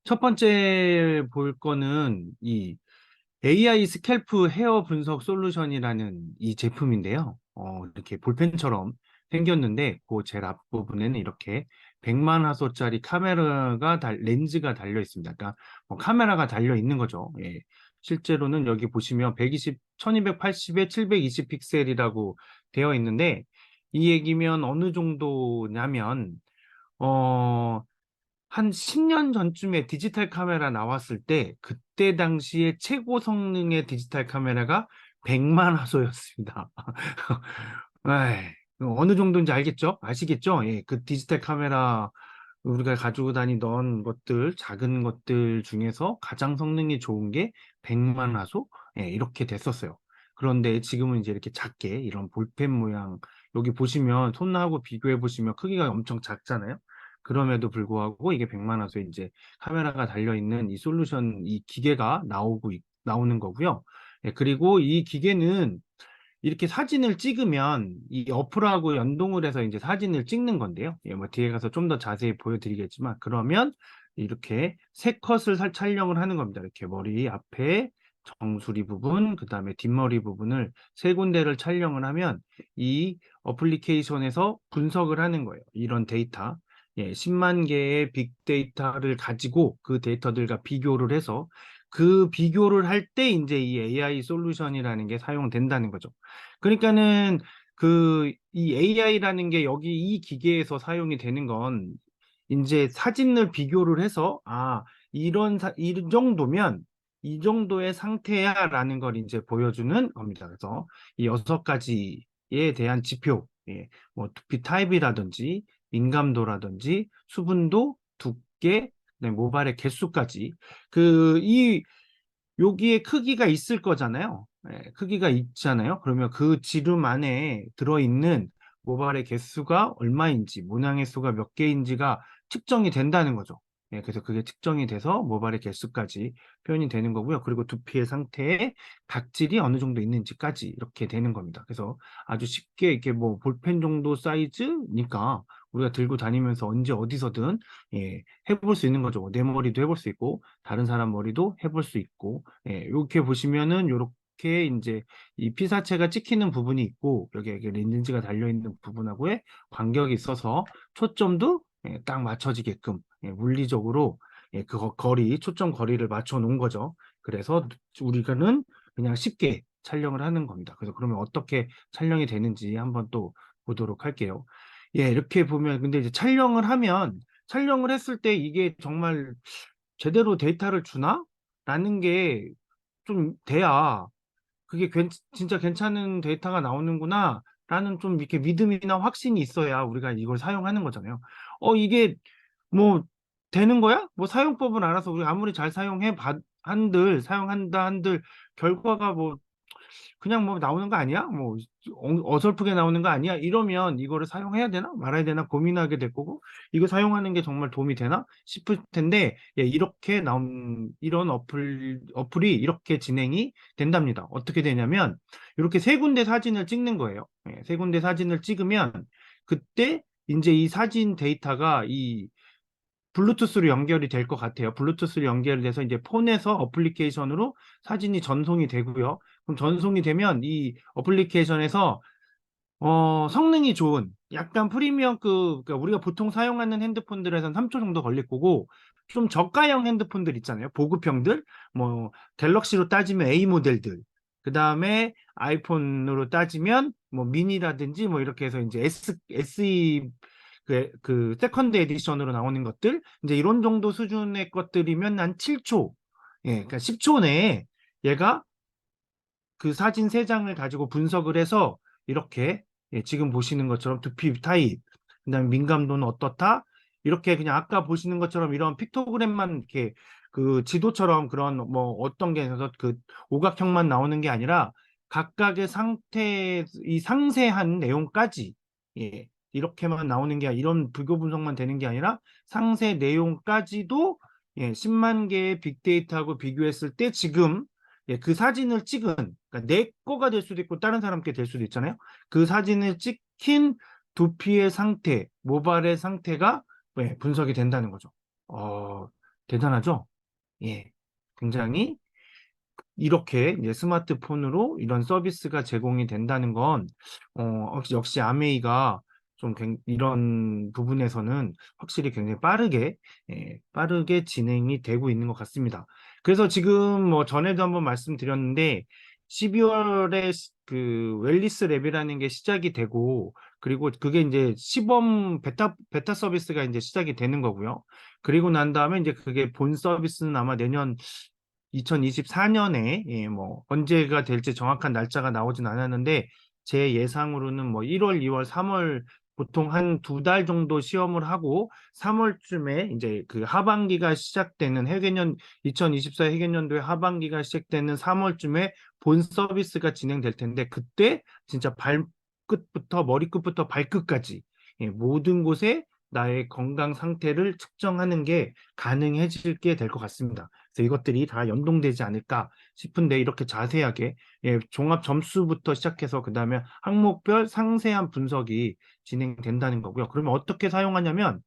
첫 번째 볼 거는 이 AI 스캘프 헤어 분석 솔루션이라는 이 제품인데요. 이렇게 볼펜처럼 생겼는데 그 제일 앞부분에는 이렇게 100만 화소짜리 렌즈가 달려 있습니다. 그러니까 뭐 카메라가 달려 있는 거죠. 예. 실제로는 여기 보시면 1280에 720 픽셀이라고 되어 있는데 이 얘기면 어느 정도냐면 어, 한 10년 전쯤에 디지털 카메라 나왔을 때 그때 당시에 최고 성능의 디지털 카메라가 100만 화소였습니다. 에이, 어느 정도인지 알겠죠? 아시겠죠? 예, 그 디지털 카메라 우리가 가지고 다니던 것들, 작은 것들 중에서 가장 성능이 좋은 게 100만 화소? 예, 이렇게 됐었어요. 그런데 지금은 이제 이렇게 작게 이런 볼펜 모양, 여기 보시면 손하고 비교해 보시면 크기가 엄청 작잖아요. 그럼에도 불구하고 이게 100만 화소에 이제 카메라가 달려있는 이 솔루션, 이 기계가 나오는 거고요. 예, 그리고 이 기계는 이렇게 사진을 찍으면 이 어플하고 연동을 해서 이제 사진을 찍는 건데요. 예, 뭐 뒤에 가서 좀 더 자세히 보여드리겠지만 그러면 이렇게 세 컷을 촬영을 하는 겁니다. 이렇게 머리 앞에 정수리 부분, 그 다음에 뒷머리 부분을 세 군데를 촬영을 하면 이 어플리케이션에서 분석을 하는 거예요. 이런 데이터. 예, 10만 개의 빅데이터를 가지고 그 데이터들과 비교를 해서 그 비교를 할 때 이제 이 AI 솔루션이라는 게 사용된다는 거죠. 그러니까는 이 AI라는 게 여기 이 기계에서 사용이 되는 건 이제 사진을 비교를 해서 이 정도면 이 정도의 상태야라는 걸 이제 보여주는 겁니다. 그래서 이 6가지에 대한 지표, 예, 뭐 두피 타입이라든지 민감도라든지 수분도, 두께, 그다음에 모발의 개수까지 이 여기에 크기가 있을 거잖아요. 예, 크기가 있잖아요. 그러면 그 지름 안에 들어있는 모발의 개수가 얼마인지, 모낭의 수가 몇 개인지가 측정이 된다는 거죠. 예, 그래서 그게 측정이 돼서 모발의 개수까지 표현이 되는 거고요. 그리고 두피의 상태에 각질이 어느 정도 있는지까지 이렇게 되는 겁니다. 그래서 아주 쉽게 이렇게 뭐 볼펜 정도 사이즈니까 우리가 들고 다니면서 언제 어디서든 예, 해볼 수 있는 거죠. 내 머리도 해볼 수 있고 다른 사람 머리도 해볼 수 있고 예, 이렇게 보시면은 이렇게 이제 이 피사체가 찍히는 부분이 있고 여기에 이렇게 렌즈가 달려 있는 부분하고의 간격이 있어서 초점도 예, 딱 맞춰지게끔 예, 물리적으로 예, 초점 거리를 맞춰 놓은 거죠. 그래서 우리가는 그냥 쉽게 촬영을 하는 겁니다. 그래서 그러면 어떻게 촬영이 되는지 한번 또 보도록 할게요. 예, 이렇게 보면 근데 이제 촬영을 했을 때 이게 정말 제대로 데이터를 주나? 라는 게 좀 돼야 그게 진짜 괜찮은 데이터가 나오는구나 라는 좀 이렇게 믿음이나 확신이 있어야 우리가 이걸 사용하는 거잖아요. 이게 뭐 되는 거야? 뭐 사용법은 알아서 우리 아무리 잘 사용한다 한들 결과가 뭐 그냥 뭐 나오는 거 아니야? 뭐 어설프게 나오는 거 아니야? 이러면 이거를 사용해야 되나 말아야 되나 고민하게 될 거고 이거 사용하는 게 정말 도움이 되나 싶을 텐데 예, 이렇게 나온 이런 어플이 이렇게 진행이 된답니다. 어떻게 되냐면 이렇게 세 군데 사진을 찍는 거예요. 예, 세 군데 사진을 찍으면 그때 이제 이 사진 데이터가 이 블루투스로 연결이 될 것 같아요. 블루투스로 연결이 돼서 이제 폰에서 어플리케이션으로 사진이 전송이 되고요. 그럼 전송이 되면 이 어플리케이션에서 성능이 좋은 약간 그러니까 우리가 보통 사용하는 핸드폰들에서는 3초 정도 걸릴 거고 좀 저가형 핸드폰들 있잖아요. 보급형들 뭐 갤럭시로 따지면 A 모델들 그 다음에 아이폰으로 따지면 뭐 미니라든지 뭐 이렇게 해서 이제 SE 그 세컨드 에디션으로 나오는 것들 이제 이런 정도 수준의 것들이면 한 7초 예, 그러니까 10초 내에 얘가 그 사진 세장을 가지고 분석을 해서 이렇게 예, 지금 보시는 것처럼 두피 타입, 그다음에 민감도는 어떻다? 이렇게 그냥 아까 보시는 것처럼 이런 픽토그램만 이렇게 그 지도처럼 그런 뭐 어떤 게 있어서 그 오각형만 나오는 게 아니라 각각의 이 상세한 내용까지 예, 이렇게만 나오는 게 이런 비교 분석만 되는 게 아니라 상세 내용까지도 예, 10만 개의 빅데이터하고 비교했을 때 지금 예, 그 사진을 찍은 그러니까 내 거가 될 수도 있고 다른 사람께 될 수도 있잖아요. 그 사진을 찍힌 두피의 상태, 모발의 상태가 예, 분석이 된다는 거죠. 대단하죠? 예. 굉장히 이렇게 이제 스마트폰으로 이런 서비스가 제공이 된다는 건, 역시 아메이가 좀 이런 부분에서는 확실히 굉장히 빠르게, 빠르게 진행이 되고 있는 것 같습니다. 그래서 지금 뭐 전에도 한번 말씀드렸는데, 12월에 그 웰리스 랩이라는 게 시작이 되고, 그리고 그게 이제 시범 베타 서비스가 이제 시작이 되는 거고요. 그리고 난 다음에 이제 그게 본 서비스는 아마 내년 2024년에 뭐 언제가 될지 정확한 날짜가 나오진 않았는데 제 예상으로는 뭐 1월, 2월, 3월 보통 한 두 달 정도 시험을 하고 3월쯤에 이제 그 하반기가 시작되는 해개년 2024 해개년도의 하반기가 시작되는 3월쯤에 본 서비스가 진행될 텐데 그때 진짜 발끝부터 머리끝부터 발끝까지 모든 곳에 나의 건강 상태를 측정하는 게 가능해질 게 될 것 같습니다. 그래서 이것들이 다 연동되지 않을까 싶은데 이렇게 자세하게 종합 점수부터 시작해서 그다음에 항목별 상세한 분석이 진행된다는 거고요. 그러면 어떻게 사용하냐면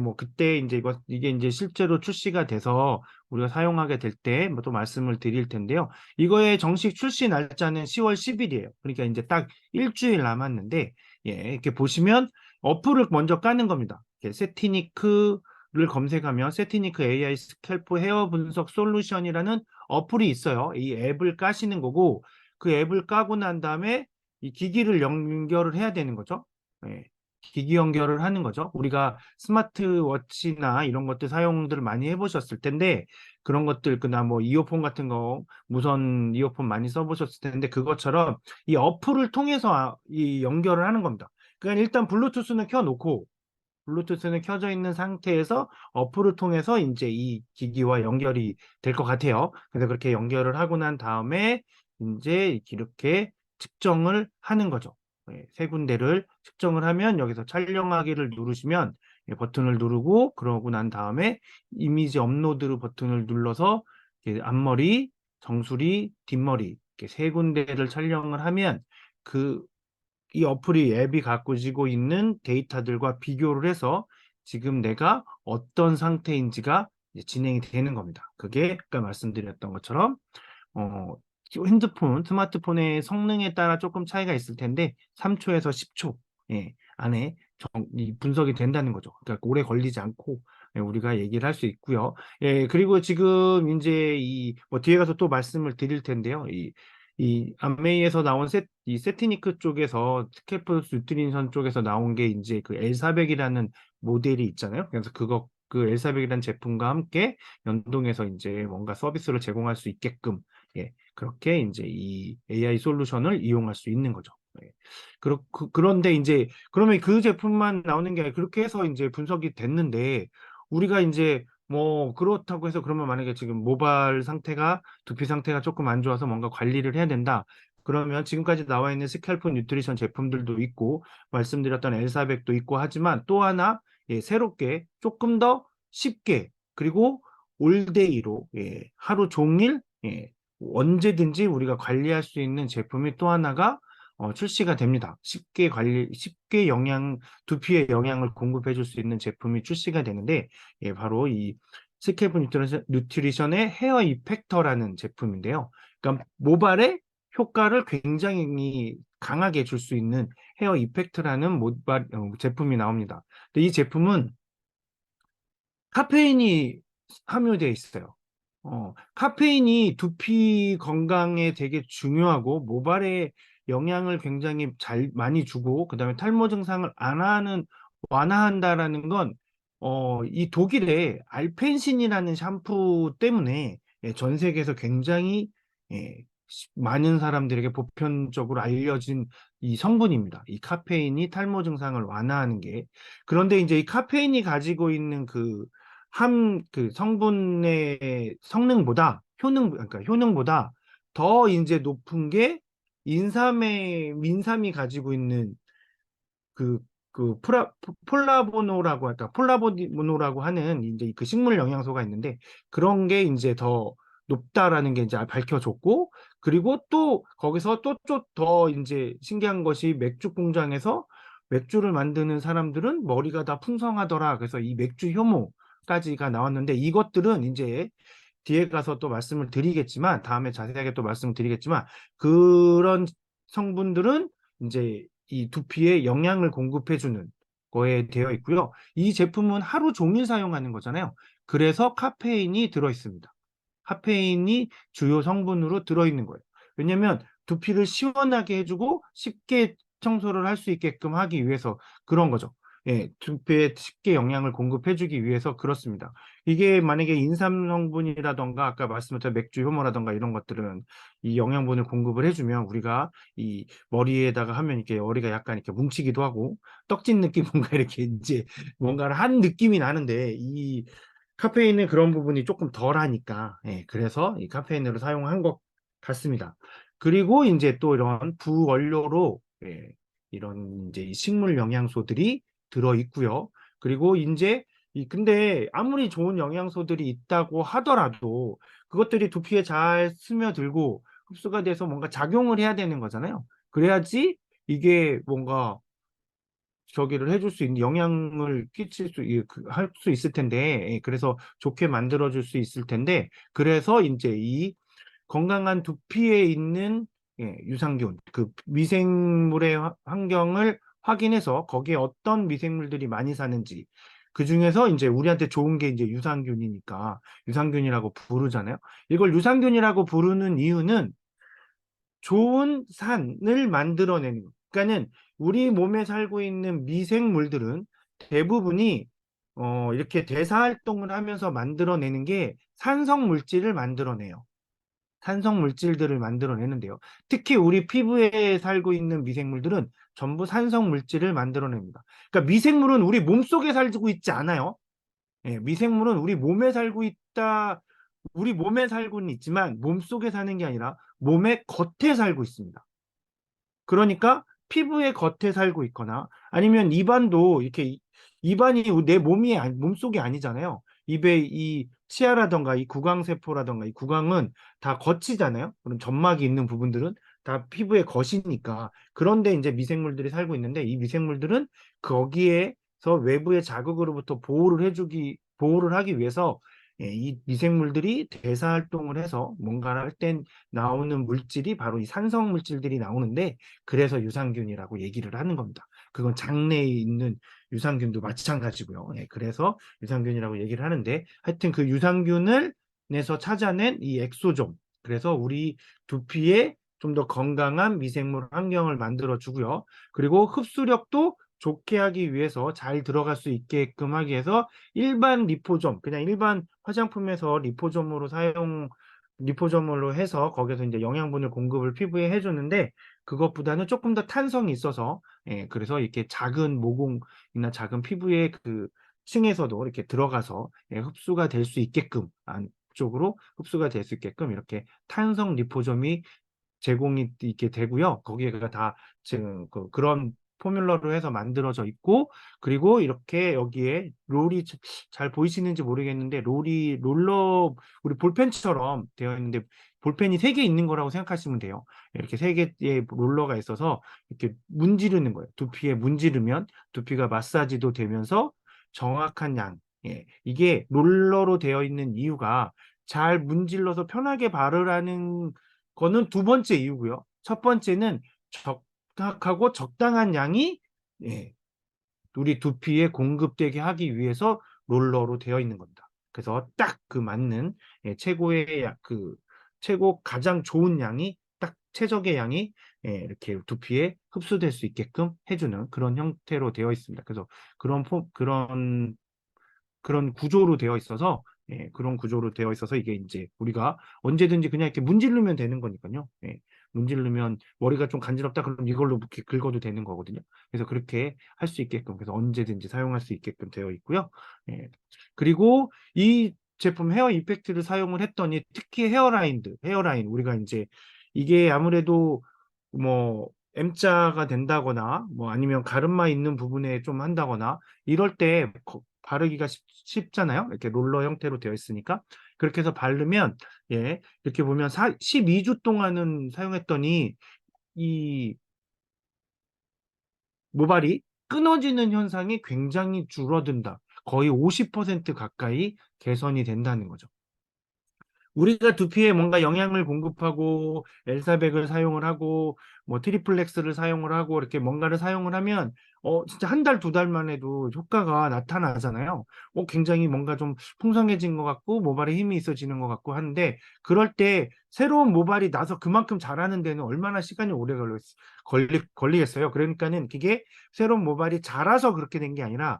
뭐 그때 이제 이게 이제 실제로 출시가 돼서 우리가 사용하게 될 때 뭐 또 말씀을 드릴 텐데요. 이거의 정식 출시 날짜는 10월 10일이에요. 그러니까 이제 딱 일주일 남았는데 이렇게 보시면 어플을 먼저 까는 겁니다. 세티니크를 검색하면 세티니크 AI 스캘프 헤어 분석 솔루션이라는 어플이 있어요. 이 앱을 까시는 거고 그 앱을 까고 난 다음에 이 기기를 연결을 해야 되는 거죠. 예, 기기 연결을 하는 거죠. 우리가 스마트워치나 이런 것들 사용들을 많이 해보셨을 텐데 그런 것들 그다음 뭐 이어폰 같은 거 무선 이어폰 많이 써보셨을 텐데 그것처럼 이 어플을 통해서 이 연결을 하는 겁니다. 그러니까 일단 블루투스는 켜놓고 블루투스는 켜져 있는 상태에서 어플을 통해서 이제 이 기기와 연결이 될 것 같아요. 그래서 그렇게 연결을 하고 난 다음에 이제 이렇게 측정을 하는 거죠. 세 군데를 측정을 하면 여기서 촬영하기를 누르시면 버튼을 누르고 그러고 난 다음에 이미지 업로드 버튼을 눌러서 앞머리, 정수리, 뒷머리 이렇게 세 군데를 촬영을 하면 그 이 어플이 앱이 가지고 있는 데이터들과 비교를 해서 지금 내가 어떤 상태인지가 진행이 되는 겁니다. 그게 아까 말씀드렸던 것처럼 어, 스마트폰의 성능에 따라 조금 차이가 있을 텐데 3초에서 10초 안에 이 분석이 된다는 거죠. 그러니까 오래 걸리지 않고 우리가 얘기를 할 수 있고요. 그리고 지금 이제 뭐 뒤에 가서 또 말씀을 드릴 텐데요. 이 암웨이에서 나온 이 세티니크 쪽에서 스캘프 뉴트리션 쪽에서 나온 게 이제 그 L400이라는 모델이 있잖아요. 그래서 그 L400이라는 제품과 함께 연동해서 이제 뭔가 서비스를 제공할 수 있게끔 그렇게 이제 이 AI 솔루션을 이용할 수 있는 거죠. 그런데 이제 그러면 그 제품만 나오는 게 아니라 그렇게 해서 이제 분석이 됐는데 우리가 이제 뭐 그렇다고 해서 그러면 만약에 지금 모발 상태가 두피 상태가 조금 안 좋아서 뭔가 관리를 해야 된다. 그러면 지금까지 나와 있는 스칼프 뉴트리션 제품들도 있고 말씀드렸던 L400도 있고 하지만 또 하나 새롭게 조금 더 쉽게 그리고 올데이로 하루 종일 언제든지 우리가 관리할 수 있는 제품이 또 하나가 출시가 됩니다. 쉽게 두피에 영양을 공급해 줄 수 있는 제품이 출시가 되는데, 바로 이 스케프 뉴트리션의 헤어 이펙터라는 제품인데요. 그러니까 모발에 효과를 굉장히 강하게 줄 수 있는 헤어 이펙트라는 제품이 나옵니다. 근데 이 제품은 카페인이 함유되어 있어요. 카페인이 두피 건강에 되게 중요하고 모발에 영향을 굉장히 많이 주고 그다음에 탈모 증상을 완화한다라는 건 이 독일의 알펜신이라는 샴푸 때문에 전 세계에서 굉장히 예, 많은 사람들에게 보편적으로 알려진 이 성분입니다. 이 카페인이 탈모 증상을 완화하는 게. 그런데 이제 이 카페인이 가지고 있는 그 성분의 그러니까 효능보다 더 이제 높은 게 민삼이 가지고 있는 그, 폴라보노라고 할까, 폴라보노라고 하는 이제 그 식물 영양소가 있는데 그런 게 이제 더 높다라는 게 이제 밝혀졌고 그리고 또 거기서 또 더 이제 신기한 것이 맥주 공장에서 맥주를 만드는 사람들은 머리가 다 풍성하더라. 그래서 이 맥주 효모 가지가 나왔는데 이것들은 이제 뒤에 가서 또 말씀을 드리겠지만 다음에 자세하게 또 말씀을 드리겠지만 그런 성분들은 이제 이 두피에 영양을 공급해주는 거에 되어 있고요. 이 제품은 하루 종일 사용하는 거잖아요. 그래서 카페인이 들어 있습니다. 카페인이 주요 성분으로 들어있는 거예요. 왜냐면 두피를 시원하게 해주고 쉽게 청소를 할 수 있게끔 하기 위해서 그런 거죠. 예, 두피에 쉽게 영양을 공급해주기 위해서 그렇습니다. 이게 만약에 인삼 성분이라던가 아까 말씀드린 맥주 효모라던가 이런 것들은 이 영양분을 공급을 해주면 우리가 이 머리에다가 하면 이렇게 머리가 약간 이렇게 뭉치기도 하고 떡진 느낌 뭔가 이렇게 이제 뭔가를 한 느낌이 나는데 이 카페인은 그런 부분이 조금 덜하니까 예, 그래서 이 카페인으로 사용한 것 같습니다. 그리고 이제 또 이런 부원료로 예, 이런 이제 이 식물 영양소들이 들어 있고요. 그리고 이제 이 근데 아무리 좋은 영양소들이 있다고 하더라도 그것들이 두피에 잘 스며들고 흡수가 돼서 뭔가 작용을 해야 되는 거잖아요. 그래야지 이게 뭔가 저기를 해줄 수 있는 영향을 끼칠 수, 할 수 있을 텐데, 예, 그래서 좋게 만들어줄 수 있을 텐데, 그래서 이제 이 건강한 두피에 있는 예, 유산균, 그 미생물의 환경을 확인해서 거기에 어떤 미생물들이 많이 사는지, 그 중에서 이제 우리한테 좋은 게 이제 유산균이니까 유산균이라고 부르잖아요. 이걸 유산균이라고 부르는 이유는 좋은 산을 만들어내는 것. 그러니까는 우리 몸에 살고 있는 미생물들은 대부분이 이렇게 대사 활동을 하면서 만들어내는 게 산성 물질을 만들어내요. 산성 물질들을 만들어내는데요. 특히 우리 피부에 살고 있는 미생물들은 전부 산성 물질을 만들어냅니다. 그러니까 미생물은 우리 몸속에 살고 있지 않아요. 예, 미생물은 우리 몸에 살고 있다. 우리 몸에 살고는 있지만 몸속에 사는 게 아니라 몸의 겉에 살고 있습니다. 그러니까 피부의 겉에 살고 있거나 아니면 입안도 이렇게 입안이 내 몸속이 아니잖아요. 입에 이 치아라던가 이 구강세포라던가 이 구강은 다 겉이잖아요. 그럼 점막이 있는 부분들은 다 피부의 겉이니까. 그런데 이제 미생물들이 살고 있는데 이 미생물들은 거기에서 외부의 자극으로부터 보호를 하기 위해서 예, 이 미생물들이 대사 활동을 해서 뭔가를 할 땐 나오는 물질이 바로 이 산성 물질들이 나오는데 그래서 유산균이라고 얘기를 하는 겁니다. 그건 장내에 있는 유산균도 마찬가지고요. 예, 그래서 유산균이라고 얘기를 하는데 하여튼 그 유산균을 내서 찾아낸 이 엑소존. 그래서 우리 두피에 좀 더 건강한 미생물 환경을 만들어 주고요. 그리고 흡수력도 좋게 하기 위해서 잘 들어갈 수 있게끔 하기 위해서 일반 리포점, 그냥 일반 화장품에서 리포점으로 해서 거기서 이제 영양분을 공급을 피부에 해주는데 그것보다는 조금 더 탄성이 있어서 예, 그래서 이렇게 작은 모공이나 작은 피부의 그 층에서도 이렇게 들어가서 예, 흡수가 될 수 있게끔 안쪽으로 흡수가 될 수 있게끔 이렇게 탄성 리포점이 제공이 있게 되고요. 거기에가 다 지금 그런 포뮬러로 해서 만들어져 있고 그리고 이렇게 여기에 롤이 잘 보이시는지 모르겠는데 롤러 우리 볼펜처럼 되어 있는데 볼펜이 세 개 있는 거라고 생각하시면 돼요. 이렇게 세 개의 롤러가 있어서 이렇게 문지르는 거예요. 두피에 문지르면 두피가 마사지도 되면서 정확한 양. 예, 이게 롤러로 되어 있는 이유가 잘 문질러서 편하게 바르라는 거는 두 번째 이유고요. 첫 번째는 적합하고 적당한 양이 예, 우리 두피에 공급되게 하기 위해서 롤러로 되어 있는 겁니다. 그래서 딱 그 맞는 예, 최고 가장 좋은 양이 딱 최적의 양이 예, 이렇게 두피에 흡수될 수 있게끔 해주는 그런 형태로 되어 있습니다. 그래서 그런 구조로 되어 있어서 예, 그런 구조로 되어 있어서 이게 이제 우리가 언제든지 그냥 이렇게 문지르면 되는 거니까요. 예, 문지르면 머리가 좀 간지럽다 그러면 이걸로 이렇게 긁어도 되는 거거든요. 그래서 그렇게 할 수 있게끔 그래서 언제든지 사용할 수 있게끔 되어 있고요. 예, 그리고 이 제품 헤어 이펙트를 사용을 했더니 특히 헤어라인 우리가 이제 이게 아무래도 뭐 M자가 된다거나 뭐 아니면 가르마 있는 부분에 좀 한다거나 이럴 때 바르기가 쉽잖아요. 이렇게 롤러 형태로 되어 있으니까. 그렇게 해서 바르면, 예, 이렇게 보면 12주 동안은 사용했더니 이 모발이 끊어지는 현상이 굉장히 줄어든다. 거의 50% 가까이 개선이 된다는 거죠. 우리가 두피에 뭔가 영양을 공급하고 엘사백을 사용을 하고 뭐 트리플렉스를 사용을 하고 이렇게 뭔가를 사용을 하면 진짜 한 달, 두 달만 해도 효과가 나타나잖아요. 굉장히 뭔가 좀 풍성해진 것 같고 모발에 힘이 있어지는 것 같고 하는데 그럴 때 새로운 모발이 나서 그만큼 자라는 데는 얼마나 시간이 오래 걸리겠어요. 그러니까는 그게 새로운 모발이 자라서 그렇게 된 게 아니라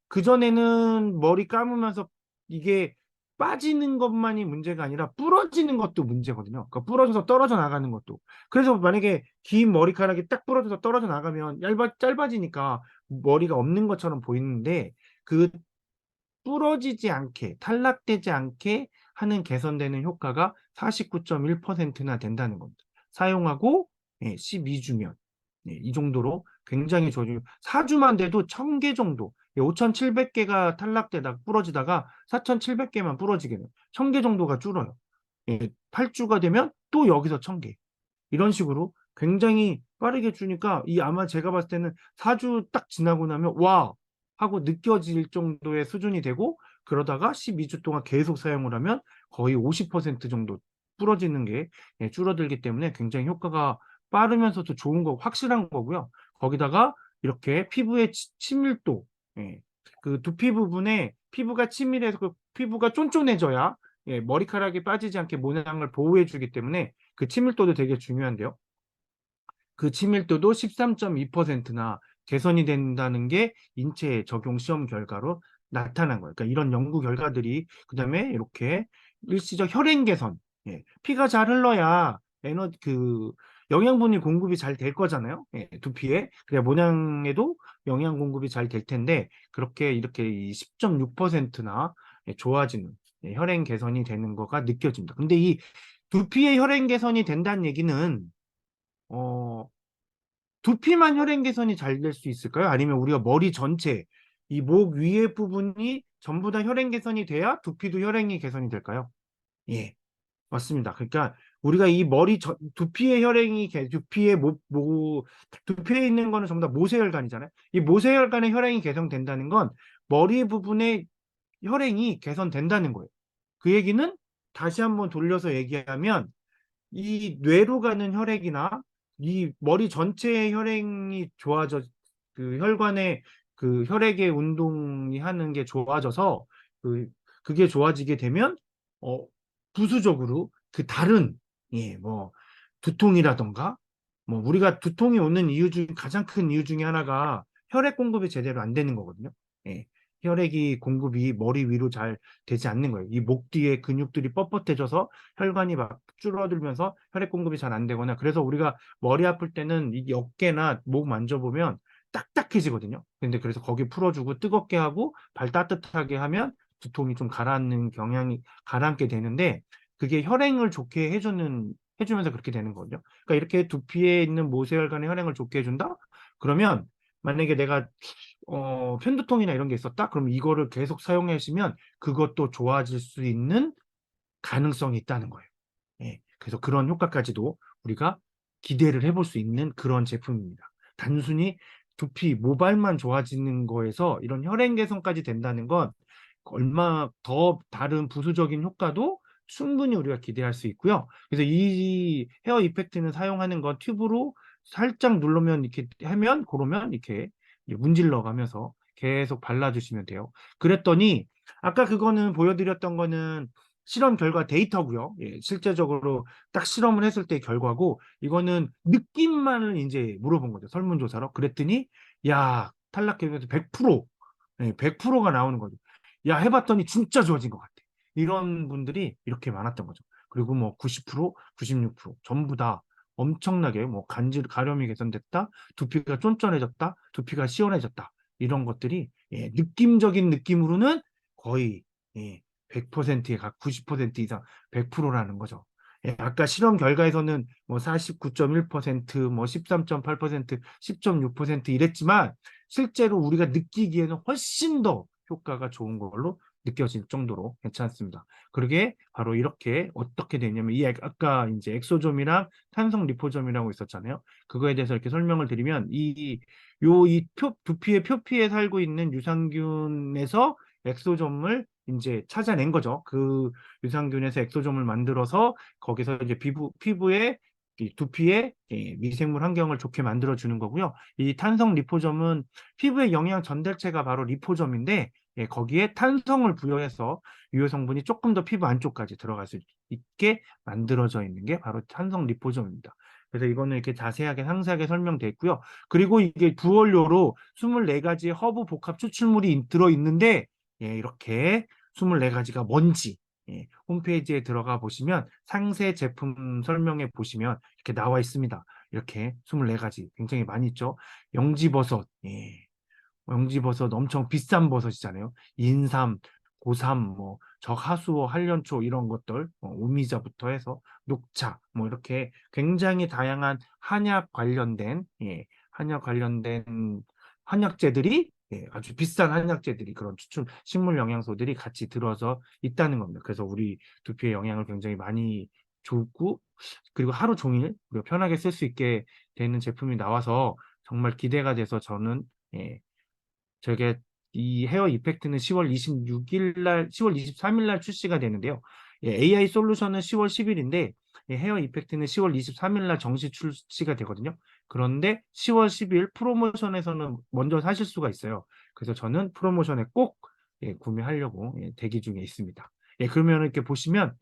그전에는 머리 감으면서 이게 빠지는 것만이 문제가 아니라 부러지는 것도 문제거든요. 그러니까 부러져서 떨어져 나가는 것도. 그래서 만약에 긴 머리카락이 딱 부러져서 떨어져 나가면 짧아지니까 머리가 없는 것처럼 보이는데 그 부러지지 않게 탈락되지 않게 하는 개선되는 효과가 49.1%나 된다는 겁니다. 사용하고 12주면 이 정도로 굉장히 좋아요. 4주만 돼도 1000개 정도 5700개가 탈락되다가 부러지다가 4700개만 부러지게 돼요. 1000개 정도가 줄어요. 8주가 되면 또 여기서 1000개 이런 식으로 굉장히 빠르게 주니까 이 아마 제가 봤을 때는 4주 딱 지나고 나면 와 하고 느껴질 정도의 수준이 되고 그러다가 12주 동안 계속 사용을 하면 거의 50% 정도 부러지는 게 줄어들기 때문에 굉장히 효과가 빠르면서도 좋은 거 확실한 거고요. 거기다가 이렇게 피부의 친밀도 그 두피 부분에 피부가 친밀해서 그 피부가 쫀쫀해져야 머리카락이 빠지지 않게 모낭을 보호해 주기 때문에 그 친밀도도 되게 중요한데요. 그 친밀도도 13.2%나 개선이 된다는 게 인체 적용 시험 결과로 나타난 거예요. 그러니까 이런 연구 결과들이 그다음에 이렇게 일시적 혈행 개선, 피가 잘 흘러야 영양분이 공급이 잘 될 거잖아요. 두피에 그래야 모낭에도 영양 공급이 잘 될 텐데 그렇게 이렇게 10.6%나 좋아지는 혈행 개선이 되는 거가 느껴집니다. 근데 이 두피의 혈행 개선이 된다는 얘기는 어, 두피만 혈행 개선이 잘 될 수 있을까요? 아니면 우리가 머리 전체, 이 목 위에 부분이 전부 다 혈행 개선이 돼야 두피도 혈행이 개선이 될까요? 예, 맞습니다. 그러니까 우리가 이 두피의 두피에 있는 거는 전부 다 모세혈관이잖아요. 이 모세혈관의 혈행이 개선된다는 건 머리 부분의 혈행이 개선된다는 거예요. 그 얘기는 다시 한번 돌려서 얘기하면 이 뇌로 가는 혈액이나 이 머리 전체의 혈행이 좋아져 그 혈관의 그 혈액의 운동이 하는 게 좋아져서 그 그게 좋아지게 되면 어 부수적으로 그 다른 뭐 두통이라던가 뭐 우리가 두통이 오는 이유 중 가장 큰 이유 중에 하나가 혈액 공급이 제대로 안 되는 거거든요. 예. 혈액이 공급이 머리 위로 잘 되지 않는 거예요. 이 목 뒤에 근육들이 뻣뻣해져서 혈관이 막 줄어들면서 혈액 공급이 잘 안 되거나 그래서 우리가 머리 아플 때는 이 어깨나 목 만져보면 딱딱해지거든요. 근데 그래서 거기 풀어주고 뜨겁게 하고 발 따뜻하게 하면 두통이 좀 가라앉는 경향이 가라앉게 되는데 그게 혈행을 좋게 해주면서 그렇게 되는 거죠. 그러니까 이렇게 두피에 있는 모세혈관의 혈행을 좋게 해준다? 그러면 만약에 내가 편두통이나 이런 게 있었다? 그럼 이거를 계속 사용하시면 그것도 좋아질 수 있는 가능성이 있다는 거예요. 그래서 그런 효과까지도 우리가 기대를 해볼 수 있는 그런 제품입니다. 단순히 두피, 모발만 좋아지는 거에서 이런 혈행 개선까지 된다는 건 얼마 더 다른 부수적인 효과도 충분히 우리가 기대할 수 있고요. 그래서 이 헤어 이펙트는 사용하는 건 튜브로 살짝 누르면 이렇게 하면 그러면 이렇게 문질러 가면서 계속 발라주시면 돼요. 그랬더니 아까 그거는 보여드렸던 거는 실험 결과 데이터고요. 실제적으로 딱 실험을 했을 때 결과고 이거는 느낌만을 이제 물어본 거죠. 설문조사로. 그랬더니 야 탈락해서 100% 100%가 나오는 거죠. 야 해봤더니 진짜 좋아진 것 같아. 이런 분들이 이렇게 많았던 거죠. 그리고 뭐 90%, 96% 전부 다 엄청나게 뭐 가려움이 개선됐다, 두피가 쫀쫀해졌다, 두피가 시원해졌다 이런 것들이 느낌적인 느낌으로는 거의 100%에 각 90% 이상 100%라는 거죠. 아까 실험 결과에서는 뭐 49.1%, 뭐 13.8%, 10.6% 이랬지만 실제로 우리가 느끼기에는 훨씬 더 효과가 좋은 걸로 느껴질 정도로 괜찮습니다. 그러게 바로 이렇게 어떻게 되냐면 아까 이제 엑소점이랑 탄성 리포점이라고 있었잖아요. 그거에 대해서 이렇게 설명을 드리면 두피의 표피에 살고 있는 유산균에서 엑소점을 이제 찾아낸 거죠. 그 유산균에서 엑소점을 만들어서 거기서 이제 피부에 이 두피에 미생물 환경을 좋게 만들어 주는 거고요. 이 탄성 리포점은 피부의 영양 전달체가 바로 리포점인데 거기에 탄성을 부여해서 유효 성분이 조금 더 피부 안쪽까지 들어갈 수 있게 만들어져 있는 게 바로 탄성 리포점입니다. 그래서 이거는 이렇게 자세하게 상세하게 설명돼 있고요. 그리고 이게 부원료로 24가지 허브 복합 추출물이 들어있는데 이렇게 24가지가 뭔지 홈페이지에 들어가 보시면 상세 제품 설명에 보시면 이렇게 나와 있습니다. 이렇게 24가지 굉장히 많이 있죠. 영지버섯, 영지버섯 엄청 비싼 버섯이잖아요. 인삼, 고삼, 뭐 적하수호, 한련초 이런 것들, 오미자부터 해서 녹차, 뭐 이렇게 굉장히 다양한 한약 관련된 한약 관련된 한약재들이 아주 비싼 한약재들이 그런 추출 식물 영양소들이 같이 들어서 있다는 겁니다. 그래서 우리 두피에 영향을 굉장히 많이 주고 그리고 하루 종일 우리가 편하게 쓸 수 있게 되는 제품이 나와서 정말 기대가 돼서 저는 저게 이 헤어 이펙트는 10월 26일 날, 10월 23일 날 출시가 되는데요. AI 솔루션은 10월 10일인데 헤어 이펙트는 10월 23일 날 정식 출시가 되거든요. 그런데 10월 10일 프로모션에서는 먼저 사실 수가 있어요. 그래서 저는 프로모션에 꼭 구매하려고 대기 중에 있습니다. 그러면 이렇게 보시면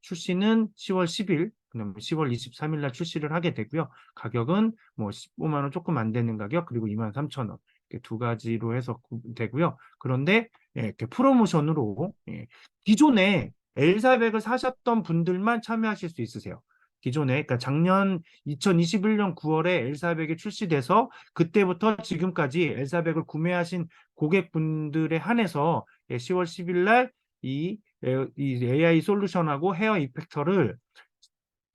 출시는 10월 10일, 그다음에 10월 23일 날 출시를 하게 되고요. 가격은 뭐 15만 원 조금 안 되는 가격, 그리고 23,000원. 두 가지로 해서 되고요. 그런데 이렇게 프로모션으로 기존에 엘사백을 사셨던 분들만 참여하실 수 있으세요. 기존에 그러니까 작년 2021년 9월에 엘사백이 출시돼서 그때부터 지금까지 엘사백을 구매하신 고객분들에 한해서 10월 10일 날이 이 AI 솔루션하고 헤어 이펙터를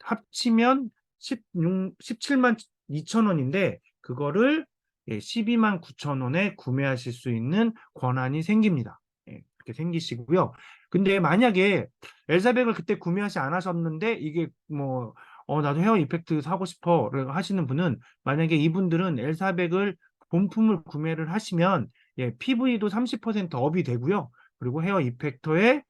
합치면 17만 2천 원인데 그거를 12만 9천 원에 구매하실 수 있는 권한이 생깁니다. 그렇게 생기시고요. 근데 만약에 엘사백을 그때 구매하지 않으셨는데 이게 뭐 나도 헤어 이펙트 사고 싶어 하시는 분은 만약에 이분들은 엘사백을 본품을 구매를 하시면 PV도 30% 업이 되고요. 그리고 헤어 이펙터에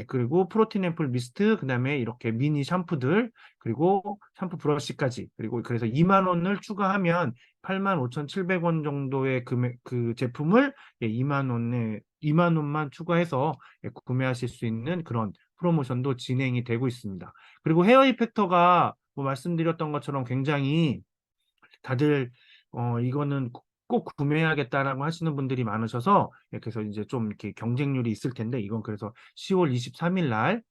그리고 프로틴 앰플 미스트, 그다음에 이렇게 미니 샴푸들, 그리고 샴푸 브러쉬까지, 그리고 그래서 2만 원을 추가하면 8만 5,700원 정도의 금액 그 제품을 2만 원만 추가해서 구매하실 수 있는 그런 프로모션도 진행이 되고 있습니다. 그리고 헤어 이펙터가 뭐 말씀드렸던 것처럼 굉장히 다들 이거는 꼭 구매해야겠다라고 하시는 분들이 많으셔서 그래서 이제 좀 이렇게 경쟁률이 있을 텐데 이건 그래서 10월 23일 날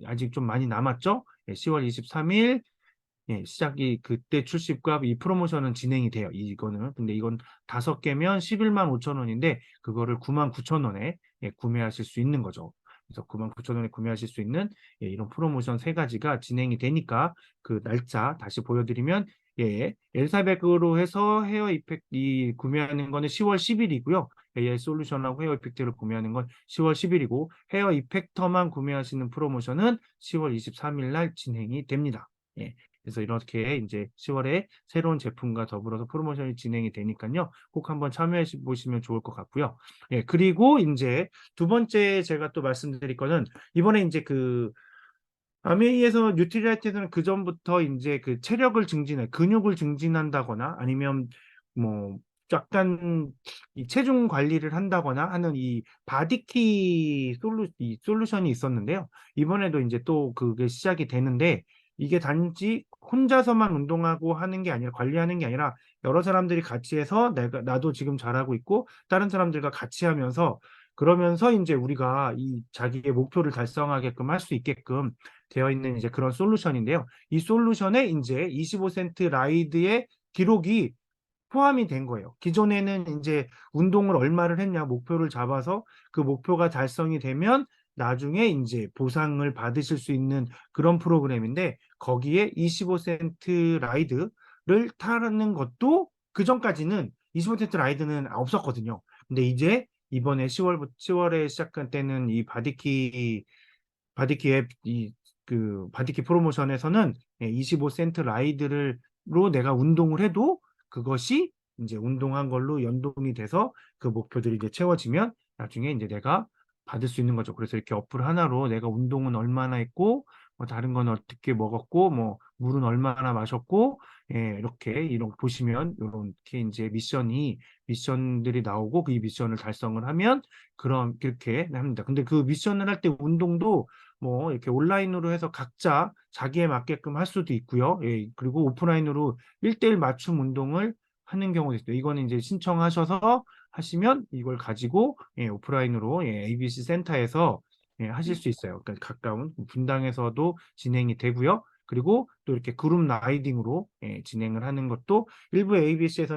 아직 좀 많이 남았죠? 10월 23일 시작이 그때 출시과 이 프로모션은 진행이 돼요. 이거는 근데 이건 5개면 11만 5천 원인데 그거를 9만 9천 원에 구매하실 수 있는 거죠. 그래서 9만 9천 원에 구매하실 수 있는 이런 프로모션 3가지가 진행이 되니까 그 날짜 다시 보여드리면 엘사백으로 해서 헤어 이펙트 구매하는 거는 10월 10일이고요. AI 솔루션하고 헤어 이펙트를 구매하는 건 10월 10일이고 헤어 이펙터만 구매하시는 프로모션은 10월 23일 날 진행이 됩니다. 그래서 이렇게 이제 10월에 새로운 제품과 더불어서 프로모션이 진행이 되니까요. 꼭 한번 참여해 보시면 좋을 것 같고요. 그리고 이제 두 번째 제가 또 말씀드릴 거는 이번에 이제 그 아메이에서 뉴트리라이트에서는 그 전부터 이제 그 체력을 증진해 근육을 증진한다거나 아니면 뭐 약간 이 체중 관리를 한다거나 하는 이 바디키 이 솔루션이 있었는데요. 이번에도 이제 또 그게 시작이 되는데 이게 단지 혼자서만 운동하고 하는 게 아니라 관리하는 게 아니라 여러 사람들이 같이 해서 나도 지금 잘하고 있고 다른 사람들과 같이 하면서 그러면서 이제 우리가 이 자기의 목표를 달성하게끔 할 수 있게끔 되어 있는 이제 그런 솔루션인데요. 이 솔루션에 이제 25센트 라이드의 기록이 포함이 된 거예요. 기존에는 이제 운동을 얼마를 했냐 목표를 잡아서 그 목표가 달성이 되면 나중에 이제 보상을 받으실 수 있는 그런 프로그램인데 거기에 25센트 라이드를 타는 것도 그 전까지는 25센트 라이드는 없었거든요. 근데 이제 이번에 10월에 시작한 때는 이 바디키 앱 그 바디키 프로모션에서는 25센트 라이드로 내가 운동을 해도 그것이 이제 운동한 걸로 연동이 돼서 그 목표들이 이제 채워지면 나중에 이제 내가 받을 수 있는 거죠. 그래서 이렇게 어플 하나로 내가 운동은 얼마나 했고, 뭐 다른 건 어떻게 먹었고, 뭐 물은 얼마나 마셨고, 예, 이런 거 보시면 이렇게 이제 미션들이 나오고 그 이 미션을 달성을 하면 그런 그렇게 합니다. 근데 그 미션을 할 때 운동도 뭐 이렇게 온라인으로 해서 각자 자기에 맞게끔 할 수도 있고요. 예, 그리고 오프라인으로 1대1 맞춤 운동을 하는 경우도 있어요. 이거는 이제 신청하셔서 하시면 이걸 가지고 예, 오프라인으로 예, ABC 센터에서 예, 하실 수 있어요. 그러니까 가까운 분당에서도 진행이 되고요. 그리고 또 이렇게 그룹 라이딩으로 예, 진행을 하는 것도 일부 ABC에서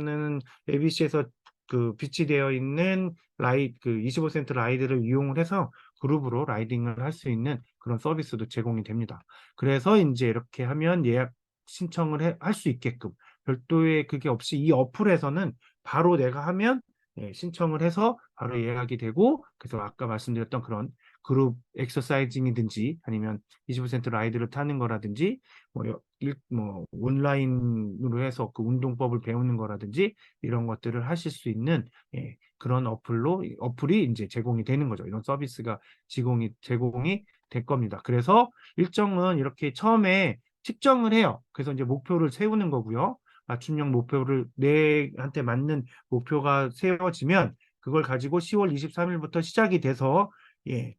그 비치되어 있는 그 25센트 라이드를 이용을 해서 그룹으로 라이딩을 할 수 있는 그런 서비스도 제공이 됩니다. 그래서 이제 이렇게 하면 예약 신청을 할 수 있게끔 별도의 그게 없이 이 어플에서는 바로 내가 하면 예, 신청을 해서 바로 예약이 되고 그래서 아까 말씀드렸던 그런 그룹 엑서사이징이든지 아니면 20% 라이드를 타는 거라든지 뭐 온라인으로 해서 그 운동법을 배우는 거라든지 이런 것들을 하실 수 있는 예, 그런 어플이 이제 제공이 되는 거죠. 이런 서비스가 제공이 될 겁니다. 그래서 일정은 이렇게 처음에 측정을 해요. 그래서 이제 목표를 세우는 거고요. 맞춤형 목표를 내한테 맞는 목표가 세워지면 그걸 가지고 10월 23일부터 시작이 돼서 예,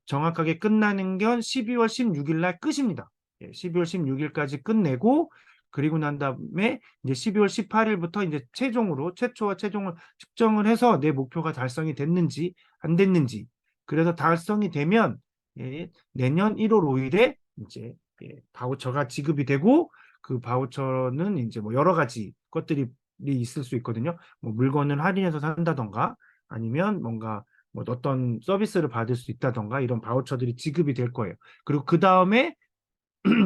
정확하게 끝나는 건 12월 16일 날 끝입니다. 예, 12월 16일까지 끝내고 그리고 난 다음에 이제 12월 18일부터 이제 최초와 최종을 측정을 해서 내 목표가 달성이 됐는지 안 됐는지 그래서 달성이 되면 예, 내년 1월 5일에 이제 예, 바우처가 지급이 되고 그 바우처는 이제 뭐 여러 가지 것들이 있을 수 있거든요. 뭐 물건을 할인해서 산다던가 아니면 뭔가 뭐 어떤 서비스를 받을 수 있다던가 이런 바우처들이 지급이 될 거예요. 그리고 그 다음에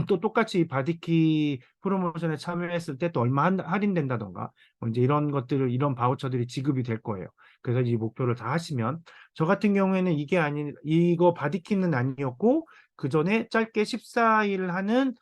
또 똑같이 바디키 프로모션에 참여했을 때 또 얼마 할인된다던가 뭐 이제 이런 바우처들이 지급이 될 거예요. 그래서 이 목표를 다 하시면 저 같은 경우에는 이거 바디키는 아니었고 그 전에 짧게 14일 하는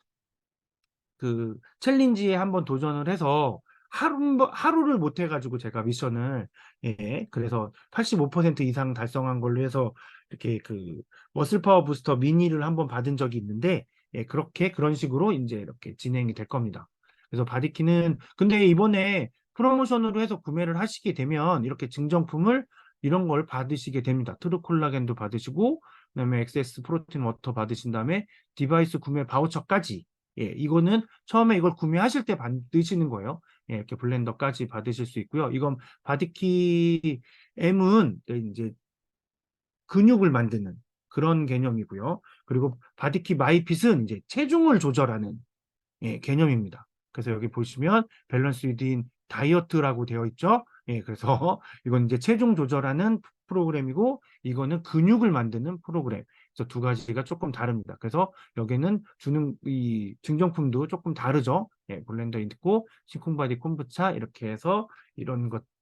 그 챌린지에 한번 도전을 해서 하루를 못 해가지고 제가 미션을 예 그래서 85% 이상 달성한 걸로 해서 이렇게 그 머슬 파워 부스터 미니를 한번 받은 적이 있는데 예 그런 식으로 이제 이렇게 진행이 될 겁니다. 그래서 바디키는 근데 이번에 프로모션으로 해서 구매를 하시게 되면 이렇게 증정품을 이런 걸 받으시게 됩니다. 트루 콜라겐도 받으시고 그다음에 엑세스 프로틴 워터 받으신 다음에 디바이스 구매 바우처까지 예, 이거는 처음에 이걸 구매하실 때 받으시는 거예요. 예, 이렇게 블렌더까지 받으실 수 있고요. 이건 바디키 M은 이제 근육을 만드는 그런 개념이고요. 그리고 바디키 마이핏은 이제 체중을 조절하는 예, 개념입니다. 그래서 여기 보시면 밸런스 위드인 다이어트라고 되어 있죠. 예, 그래서 이건 이제 체중 조절하는 프로그램이고 이거는 근육을 만드는 프로그램. 그래서 두 가지가 조금 다릅니다. 그래서 여기는 주는 이 증정품도 조금 다르죠. 예, 블렌더 있고 시콩바디 콤부차 이렇게 해서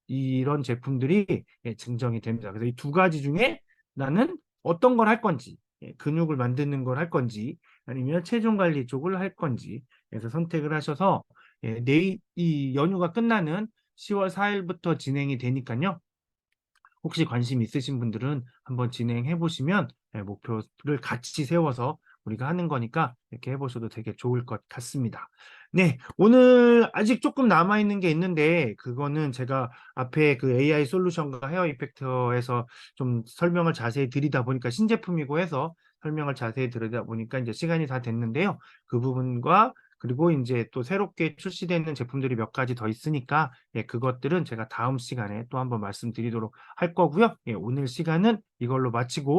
이런 제품들이 예, 증정이 됩니다. 그래서 이 두 가지 중에 나는 어떤 걸 할 건지, 예, 근육을 만드는 걸 할 건지, 아니면 체중 관리 쪽을 할 건지, 그래서 선택을 하셔서 예, 이 연휴가 끝나는 10월 4일부터 진행이 되니까요. 혹시 관심 있으신 분들은 한번 진행해 보시면 예, 목표를 같이 세워서 우리가 하는 거니까 이렇게 해보셔도 되게 좋을 것 같습니다. 네, 오늘 아직 조금 남아있는 게 있는데 그거는 제가 앞에 그 AI 솔루션과 헤어 이펙터에서 좀 설명을 자세히 드리다 보니까 신제품이고 해서 설명을 자세히 드리다 보니까 이제 시간이 다 됐는데요. 그 부분과 그리고 이제 또 새롭게 출시되는 제품들이 몇 가지 더 있으니까 예, 그것들은 제가 다음 시간에 또 한번 말씀드리도록 할 거고요. 예, 오늘 시간은 이걸로 마치고